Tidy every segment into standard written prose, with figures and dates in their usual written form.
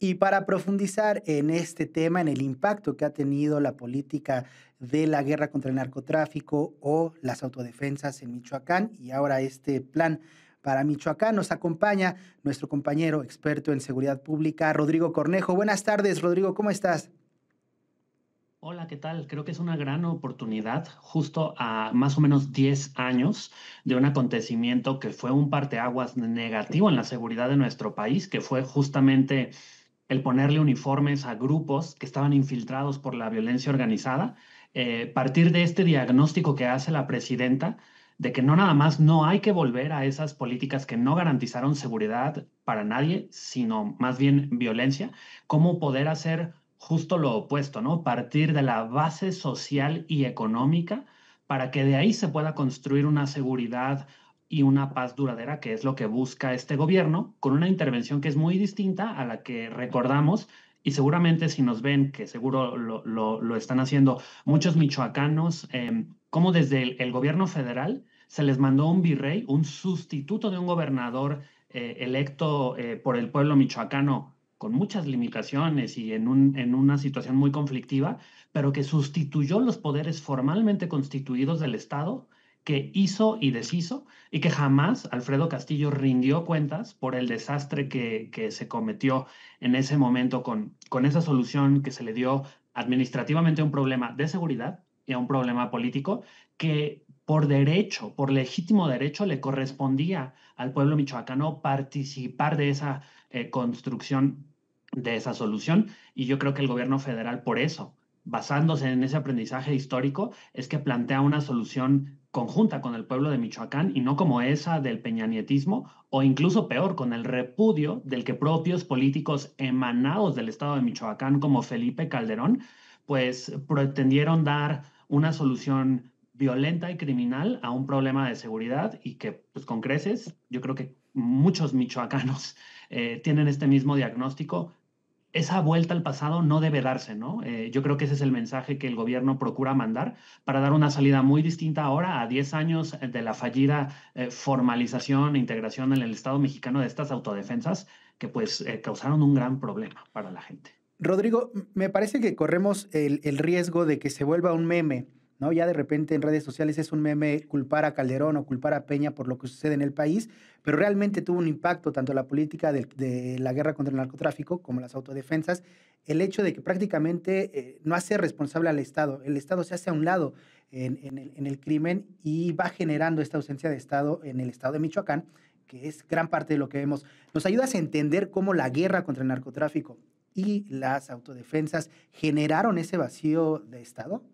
Y para profundizar en este tema, en el impacto que ha tenido la política de la guerra contra el narcotráfico o las autodefensas en Michoacán y ahora este plan para Michoacán, nos acompaña nuestro compañero experto en seguridad pública, Rodrigo Cornejo. Buenas tardes, Rodrigo, ¿cómo estás? Hola, ¿qué tal? Creo que es una gran oportunidad justo a más o menos 10 años de un acontecimiento que fue un parteaguas negativo en la seguridad de nuestro país, que fue justamente el ponerle uniformes a grupos que estaban infiltrados por la violencia organizada. Partir de este diagnóstico que hace la presidenta de que no nada más no hay que volver a esas políticas que no garantizaron seguridad para nadie, sino más bien violencia, cómo poder hacer justo lo opuesto, ¿no? Partir de la base social y económica para que de ahí se pueda construir una seguridad y una paz duradera, que es lo que busca este gobierno, con una intervención que es muy distinta a la que recordamos. Y seguramente si nos ven, que seguro lo están haciendo muchos michoacanos, como desde el gobierno federal se les mandó un virrey, un sustituto de un gobernador electo por el pueblo michoacano con muchas limitaciones y en una situación muy conflictiva, pero que sustituyó los poderes formalmente constituidos del Estado, que hizo y deshizo, y que jamás Alfredo Castillo rindió cuentas por el desastre que se cometió en ese momento con esa solución que se le dio administrativamente a un problema de seguridad y a un problema político que por derecho, por legítimo derecho, le correspondía al pueblo michoacano participar de esa construcción de esa solución. Y yo creo que el gobierno federal, por eso, basándose en ese aprendizaje histórico, es que plantea una solución conjunta con el pueblo de Michoacán y no como esa del peñanietismo o incluso peor, con el repudio del que propios políticos emanados del estado de Michoacán como Felipe Calderón, pues pretendieron dar una solución violenta y criminal a un problema de seguridad y que pues con creces yo creo que muchos michoacanos tienen este mismo diagnóstico. Esa vuelta al pasado no debe darse, ¿no? Yo creo que ese es el mensaje que el gobierno procura mandar para dar una salida muy distinta ahora a 10 años de la fallida formalización e integración en el Estado mexicano de estas autodefensas que pues causaron un gran problema para la gente. Rodrigo, me parece que corremos el riesgo de que se vuelva un meme, ¿no? Ya de repente en redes sociales es un meme culpar a Calderón o culpar a Peña por lo que sucede en el país, pero realmente tuvo un impacto tanto la política de la guerra contra el narcotráfico como las autodefensas, el hecho de que prácticamente no hace responsable al Estado, el Estado se hace a un lado en el crimen y va generando esta ausencia de Estado en el Estado de Michoacán, que es gran parte de lo que vemos. ¿Nos ayudas a entender cómo la guerra contra el narcotráfico y las autodefensas generaron ese vacío de Estado?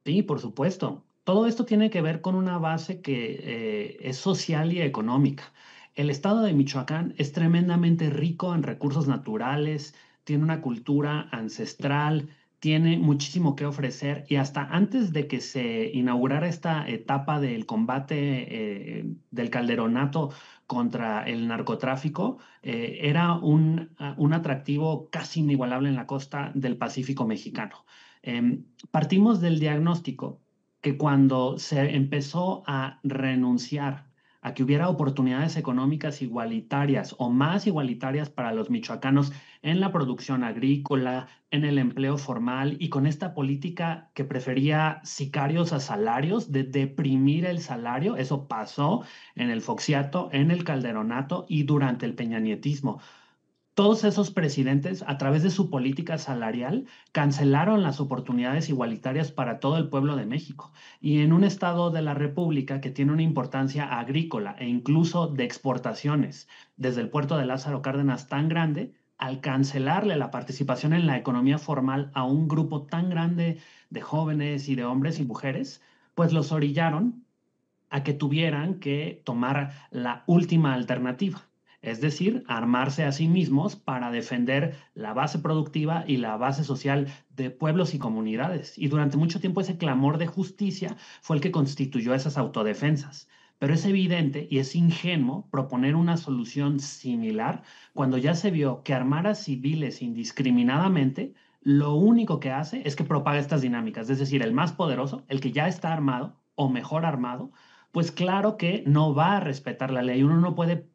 Sí, por supuesto. Todo esto tiene que ver con una base que es social y económica. El estado de Michoacán es tremendamente rico en recursos naturales, tiene una cultura ancestral, tiene muchísimo que ofrecer y hasta antes de que se inaugurara esta etapa del combate del calderonato contra el narcotráfico, era un atractivo casi inigualable en la costa del Pacífico mexicano. Partimos del diagnóstico que cuando se empezó a renunciar a que hubiera oportunidades económicas igualitarias o más igualitarias para los michoacanos en la producción agrícola, en el empleo formal y con esta política que prefería sicarios a salarios, de deprimir el salario, eso pasó en el Foxiato, en el Calderonato y durante el peñanietismo. Todos esos presidentes, a través de su política salarial, cancelaron las oportunidades igualitarias para todo el pueblo de México. Y en un estado de la República que tiene una importancia agrícola e incluso de exportaciones, desde el puerto de Lázaro Cárdenas tan grande, al cancelarle la participación en la economía formal a un grupo tan grande de jóvenes y de hombres y mujeres, pues los orillaron a que tuvieran que tomar la última alternativa, es decir, armarse a sí mismos para defender la base productiva y la base social de pueblos y comunidades. Y durante mucho tiempo ese clamor de justicia fue el que constituyó esas autodefensas. Pero es evidente y es ingenuo proponer una solución similar cuando ya se vio que armar a civiles indiscriminadamente lo único que hace es que propaga estas dinámicas, es decir, el más poderoso, el que ya está armado o mejor armado, pues claro que no va a respetar la ley. Uno no puede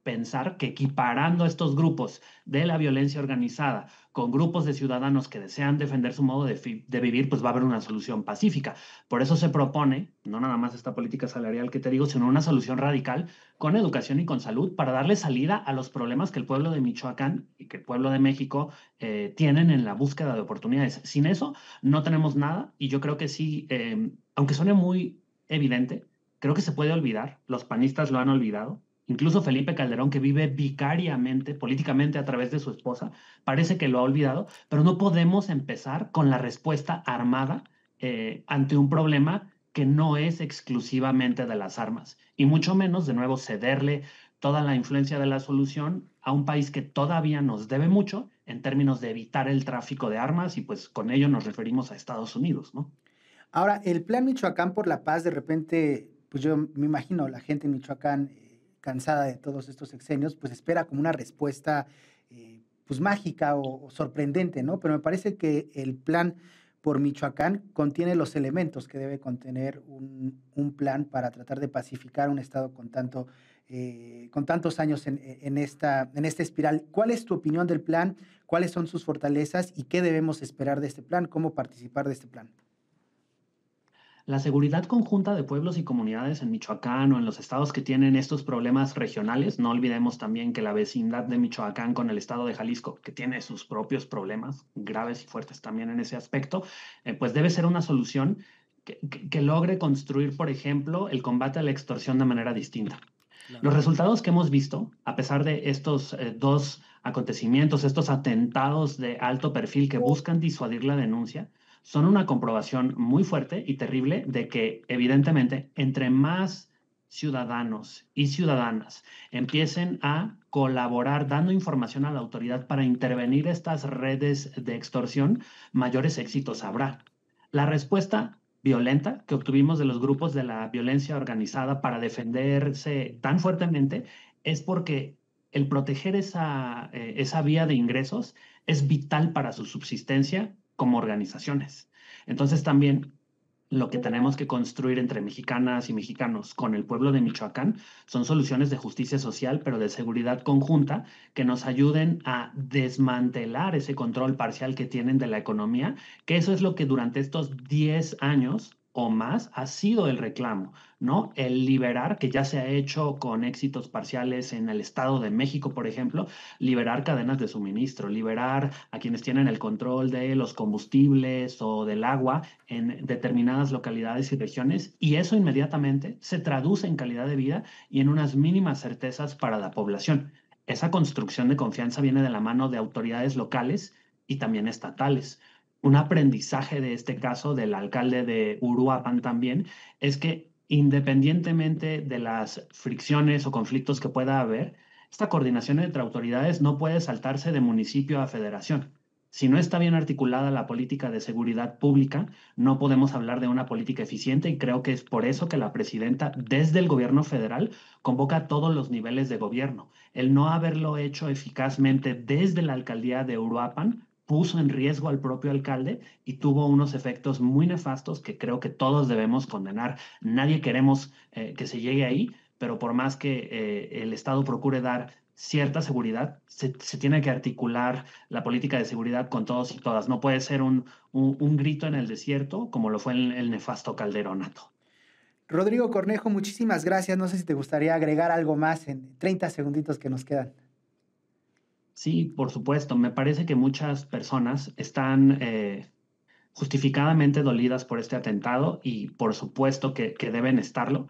pensar que equiparando estos grupos de la violencia organizada con grupos de ciudadanos que desean defender su modo de vivir, pues va a haber una solución pacífica. Por eso se propone, no nada más esta política salarial que te digo, sino una solución radical con educación y con salud para darle salida a los problemas que el pueblo de Michoacán y que el pueblo de México tienen en la búsqueda de oportunidades. Sin eso no tenemos nada y yo creo que sí, aunque suene muy evidente, creo que se puede olvidar, los panistas lo han olvidado. Incluso Felipe Calderón, que vive vicariamente, políticamente a través de su esposa, parece que lo ha olvidado, pero no podemos empezar con la respuesta armada ante un problema que no es exclusivamente de las armas, y mucho menos, de nuevo, cederle toda la influencia de la solución a un país que todavía nos debe mucho en términos de evitar el tráfico de armas, y pues con ello nos referimos a Estados Unidos, ¿no? Ahora, el Plan Michoacán por la Paz, de repente, pues yo me imagino la gente en Michoacán, cansada de todos estos sexenios, pues espera como una respuesta, pues mágica o sorprendente, ¿no? Pero me parece que el plan por Michoacán contiene los elementos que debe contener un plan para tratar de pacificar un estado con tantos años en esta espiral. ¿Cuál es tu opinión del plan? ¿Cuáles son sus fortalezas y qué debemos esperar de este plan? ¿Cómo participar de este plan? La seguridad conjunta de pueblos y comunidades en Michoacán o en los estados que tienen estos problemas regionales, no olvidemos también que la vecindad de Michoacán con el estado de Jalisco, que tiene sus propios problemas graves y fuertes también en ese aspecto, pues debe ser una solución que logre construir, por ejemplo, el combate a la extorsión de manera distinta. Claro. Los resultados que hemos visto, a pesar de estos dos acontecimientos, estos atentados de alto perfil que buscan disuadir la denuncia, son una comprobación muy fuerte y terrible de que, evidentemente, entre más ciudadanos y ciudadanas empiecen a colaborar dando información a la autoridad para intervenir estas redes de extorsión, mayores éxitos habrá. La respuesta violenta que obtuvimos de los grupos de la violencia organizada para defenderse tan fuertemente es porque el proteger esa vía de ingresos es vital para su subsistencia como organizaciones. Entonces también lo que tenemos que construir entre mexicanas y mexicanos con el pueblo de Michoacán son soluciones de justicia social, pero de seguridad conjunta, que nos ayuden a desmantelar ese control parcial que tienen de la economía, que eso es lo que durante estos 10 años o más ha sido el reclamo, ¿no? El liberar, que ya se ha hecho con éxitos parciales en el Estado de México, por ejemplo, liberar cadenas de suministro, liberar a quienes tienen el control de los combustibles o del agua en determinadas localidades y regiones, y eso inmediatamente se traduce en calidad de vida y en unas mínimas certezas para la población. Esa construcción de confianza viene de la mano de autoridades locales y también estatales. Un aprendizaje de este caso del alcalde de Uruapan también es que independientemente de las fricciones o conflictos que pueda haber, esta coordinación entre autoridades no puede saltarse de municipio a federación. Si no está bien articulada la política de seguridad pública, no podemos hablar de una política eficiente y creo que es por eso que la presidenta, desde el gobierno federal, convoca a todos los niveles de gobierno. El no haberlo hecho eficazmente desde la alcaldía de Uruapan puso en riesgo al propio alcalde y tuvo unos efectos muy nefastos que creo que todos debemos condenar. Nadie queremos que se llegue ahí, pero por más que el Estado procure dar cierta seguridad, se tiene que articular la política de seguridad con todos y todas. No puede ser un grito en el desierto como lo fue el nefasto Calderonato. Rodrigo Cornejo, muchísimas gracias. No sé si te gustaría agregar algo más en 30 segunditos que nos quedan. Sí, por supuesto. Me parece que muchas personas están justificadamente dolidas por este atentado y por supuesto que deben estarlo.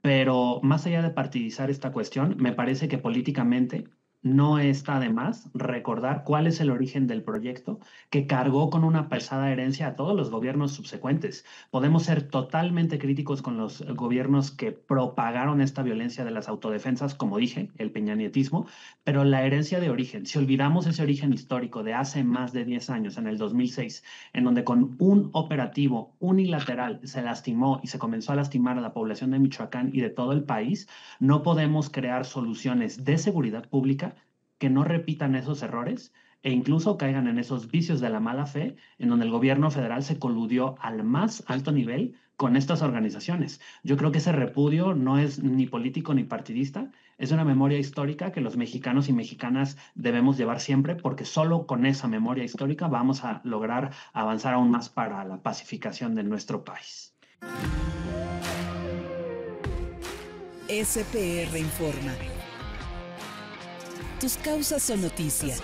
Pero más allá de partidizar esta cuestión, me parece que políticamente no está de más recordar cuál es el origen del proyecto que cargó con una pesada herencia a todos los gobiernos subsecuentes. Podemos ser totalmente críticos con los gobiernos que propagaron esta violencia de las autodefensas, como dije, el peñanietismo, pero la herencia de origen, si olvidamos ese origen histórico de hace más de 10 años, en el 2006, en donde con un operativo unilateral se lastimó y se comenzó a lastimar a la población de Michoacán y de todo el país, no podemos crear soluciones de seguridad pública que no repitan esos errores e incluso caigan en esos vicios de la mala fe, en donde el gobierno federal se coludió al más alto nivel con estas organizaciones. Yo creo que ese repudio no es ni político ni partidista, es una memoria histórica que los mexicanos y mexicanas debemos llevar siempre, porque solo con esa memoria histórica vamos a lograr avanzar aún más para la pacificación de nuestro país. SPR Informa. Tus causas son noticia.